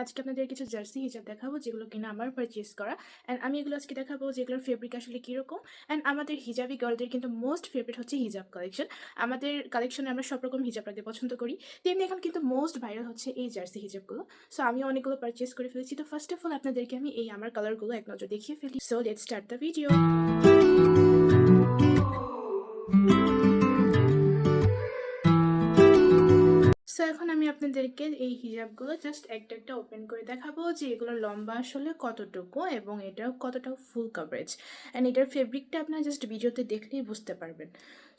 আজকে আপনাদের কিছু জার্সি হিজাব দেখাবো যেগুলো কিনা আমার পারচেজ করা। অ্যান্ড আমি এগুলো আজকে দেখাবো যেগুলোর ফেব্রিক আসলে কীরকম। অ্যান্ড আমাদের হিজাবি গার্লদের কিন্তু মোস্ট ফেভারিট হচ্ছে হিজাব কালেকশন। আমাদের কালেকশনে আমরা সব রকম হিজাব রাখতে পছন্দ করি, তেমনি এখন কিন্তু মোস্ট ভাইরাল হচ্ছে এই জার্সি হিজাবগুলো। সো আমি অনেকগুলো পারচেজ করে ফেলেছি। তো ফার্স্ট অফ অল আপনাদেরকে আমি এই আমার কালারগুলো এক নজর দেখিয়ে ফেলি। So let's start the video. So এখন আমি আপনাদেরকে এই হিজাবগুলো জাস্ট একটা একটা ওপেন করে দেখাবো যে এগুলোর লম্বা আসলে কতটুকু এবং এটাও কতটা ফুল কভারেজ। অ্যান্ড এটার ফেব্রিকটা আপনারা জাস্ট ভিডিওতে দেখলেই বুঝতে পারবেন।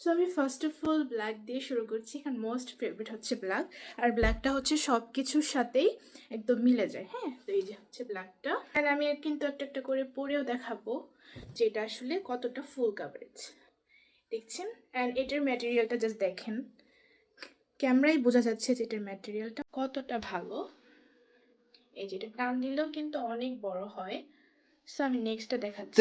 সো আমি ফার্স্ট অফ অল ব্ল্যাক দিয়ে শুরু করছি, কারণ মোস্ট ফেভারিট হচ্ছে ব্ল্যাক। আর ব্ল্যাকটা হচ্ছে সব কিছুর সাথেই একদম মিলে যায়। হ্যাঁ, তো এই যে হচ্ছে ব্ল্যাকটা। অ্যান্ড আমি কিন্তু একটা একটা করে পরেও দেখাবো যে এটা আসলে কতটা ফুল কভারেজ। দেখছেন? অ্যান্ড এটার ম্যাটেরিয়ালটা জাস্ট দেখেন, ক্যামেরায় বোঝা যাচ্ছে যে এটার ম্যাটেরিয়ালটা কতটা ভালো। এই যে এটা টান দিলেও কিন্তু অনেক বড় হয়। সো আমি নেক্সটটা দেখাচ্ছি।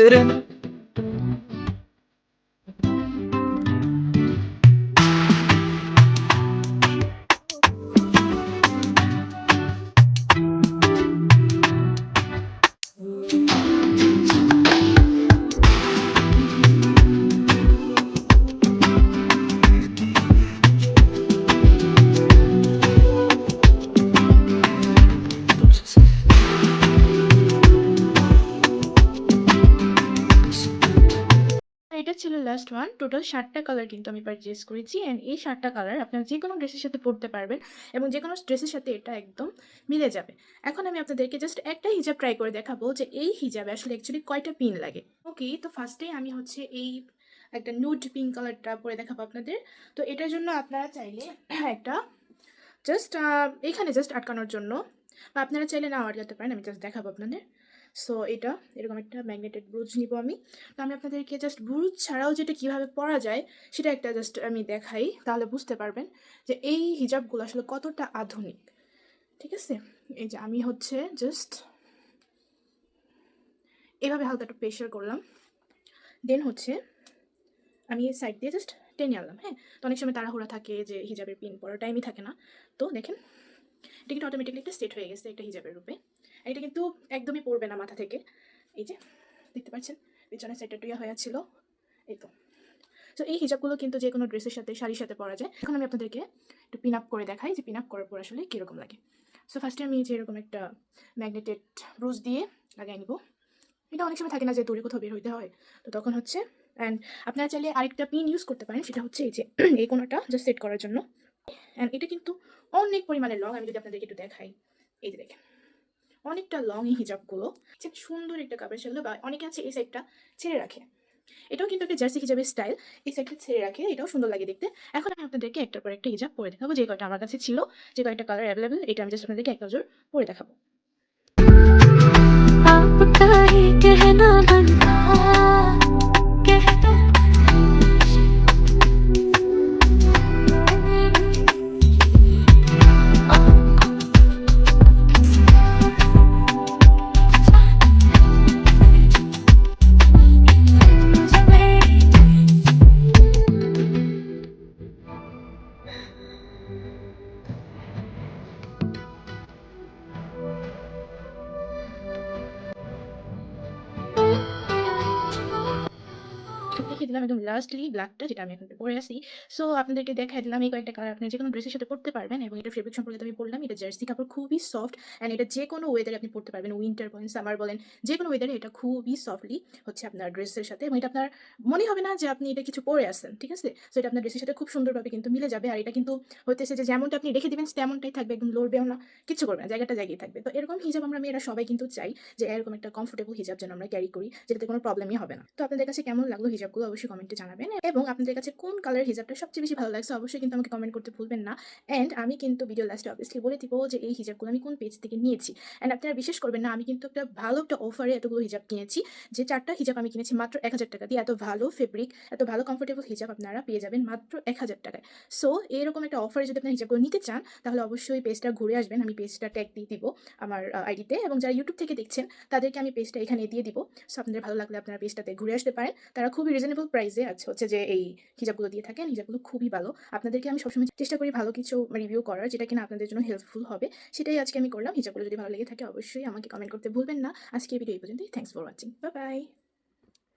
এটা ছিল লাস্ট ওয়ান। টোটাল 7টা কালার কিন্তু আমি পারচেজ করেছি। অ্যান্ড এই 7টা কালার আপনারা যে কোনো ড্রেসের সাথে পরতে পারবেন এবং যে কোনো ড্রেসের সাথে এটা একদম মিলে যাবে। এখন আমি আপনাদেরকে জাস্ট একটা হিজাব ট্রাই করে দেখাবো যে এই হিজাবে আসলে অ্যাকচুয়ালি কয়টা পিন লাগে। ওকে, তো ফার্স্টে আমি হচ্ছে এই একটা নুড পিঙ্ক কালারটা পরে দেখাবো আপনাদের। তো এটার জন্য আপনারা চাইলে একটা জাস্ট এইখানে জাস্ট আটকানোর জন্য, বা আপনারা চাইলে নাও আটকাতে পারেন, আমি জাস্ট দেখাবো আপনাদের। সো এটা এরকম একটা ম্যাগনেটেড ব্রুজ নিব আমি। তো আমি আপনাদেরকে জাস্ট ব্রুজ ছাড়াও যেটা কীভাবে পরা যায় সেটা একটা জাস্ট আমি দেখাই, তাহলে বুঝতে পারবেন যে এই হিজাবগুলো আসলে কতটা আধুনিক। ঠিক আছে, এই যে আমি হচ্ছে জাস্ট এভাবে হালকা একটু প্রেশার করলাম, দেন হচ্ছে আমি সাইড দিয়ে জাস্ট টেনে আনলাম। হ্যাঁ, তো অনেক সময় তাড়াহুড়া থাকে যে হিজাবের পিন পরার টাইমই থাকে না। তো দেখেন এটা কিন্তু অটোমেটিকলি একটা সেট হয়ে গেছে একটা হিজাবের রূপে। এটা কিন্তু একদমই পড়বে না মাথা থেকে। এই যে দেখতে পাচ্ছেন পিছনের সাইডটা টুইয়া হয়ে ছিল, এই তো। সো এই হিজাবগুলো কিন্তু যে কোনো ড্রেসের সাথে শাড়ির সাথে পরা যায়। এখন আমি আপনাদেরকে একটু পিন আপ করে দেখাই যে পিন আপ করার পর আসলে কীরকম লাগে। সো ফার্স্টে আমি যে এরকম একটা ম্যাগনেটেড ব্রুজ দিয়ে লাগাই নিব। এটা অনেক সময় থাকে না যে দূরে কোথাও বের হইতে হয়, তো তখন হচ্ছে। অ্যান্ড আপনারা চাইলে আরেকটা পিন ইউজ করতে পারেন, সেটা হচ্ছে এই যে এই কোণাটা জাস্ট সেট করার জন্য। অ্যান্ড এটা কিন্তু অনেক পরিমাণে লং, আমি যদি আপনাদেরকে একটু দেখাই, এই যে দেখেন অনেকটা লং এই হিজাবগুলো। সুন্দর একটা কাপড় ছিল, বা অনেকে আছে এই সাইডটা ছেড়ে রাখে, এটাও কিন্তু একটা জার্সি হিজাবের স্টাইল। এই সাইডটা ছেড়ে রাখে, এটাও সুন্দর লাগে দেখতে। এখন আমি আপনাদেরকে একটার পর একটা হিজাব পরে দেখাবো, যে কয়টা আমার কাছে ছিল, যে কয়টা কালার অ্যাভেলেবেল, এটা আমি জাস্ট আপনাদেরকে এক নজর পরে দেখাবো। आपका ही कहना बनता कहता দেখিয়ে দিলাম একদম লাস্টলি ব্ল্যাকটা, যেটা আমি এখন পরে আসি। সো আপনাদেরকে দেখাই দিলাম এই কয়েকটা কালার আপনি যে কোনো ড্রেসের সাথে পরতে পারবেন। এবং এটা ফেব্রিক সম্পর্কে আমি বললাম, এটা জার্সি কাপড়, খুবই সফট। অ্যান্ড এটা যে কোনো ওয়েদারে আপনি পরতে পারবেন, উইন্টার বলেন সামার বলেন, যে কোনো ওয়েদারে এটা খুবই সফটলি হচ্ছে আপনার ড্রেসের সাথে, এবং এটা আপনার মনে হবে না যে আপনি এটা কিছু পরে আসেন। ঠিক আছে, সো এটা আপনার ড্রেসের সাথে খুব সুন্দরভাবে কিন্তু মিলে যাবে। আর এটা কিন্তু হতেছে যে যেমনটা আপনি রেখে দিবেন তেমনটাই থাকবে, একদম লড়বেও না, কিছু করবে না, জায়গাটা জায়গায় থাকবে। তো এরকম হিজাব আমরা মেয়েরা সবাই কিন্তু চাই যে এরকম একটা কমফোর্টেবল হিজাব যেন আমরা ক্যারি করি, যেটাতে কোনো প্রবলেমই হবে না। তো আপনাদের কাছে কেমন লাগলো হিজাবগুলো অবশ্যই কমেন্টে জানাবেন, এবং আপনাদের কাছে কোন কালার হিজাবটা সবচেয়ে বেশি ভালো লাগছে অবশ্যই কিন্তু আমাকে কমেন্ট করতে ভুলবেন না। অ্যান্ড আমি কিন্তু ভিডিও লাস্টে অবভিয়াসলি বলে দিব যে এই হিজাবগুলো আমি কোন পেজ থেকে নিয়েছি। অ্যান্ড আপনারা বিশ্বাস করবেন না, আমি কিন্তু একটা ভালো একটা অফারে এতগুলো হিজাব কিনেছি, যে 4টা হিজাব আমি কিনেছি মাত্র 1000 টাকা দিয়ে। এত ভালো ফেব্রিক, এত ভালো কমফোর্টেবল হিজাব আপনারা পেয়ে যাবেন মাত্র 1000 টাকায়। সো এরকম একটা অফারে যদি আপনার হিজাবগুলো নিতে চান, তাহলে অবশ্যই পেজটা ঘুরে আসবেন। আমি পেজটা ট্যাগ দিয়ে দিব আমার আইডিতে, এবং যারা ইউটিউব থেকে দেখছেন তাদেরকে আমি পেজটা এখানে দিয়ে দিব। সো আপনাদের ভালো লাগলে আপনারা পেজটাতে ঘুরে আসতে পারেন। তারা খুবই রিজনেবল প্রাইসে আছে হচ্ছে যে এই হিজাবগুলো দিয়ে থাকেন। হিজাবগুলো খুবই ভালো। আপনাদেরকে আমি সবসময় চেষ্টা করি ভালো কিছু রিভিউ করার, যেটা কিনা আপনাদের জন্য হেল্পফুল হবে। সেটাই আজকে আমি করলাম। হিজাবগুলো যদি ভালো লেগে থাকে অবশ্যই আমাকে কমেন্ট করতে ভুলবেন না। আজকে এই ভিডিও এই পর্যন্তই। Thanks for watching. Bye bye.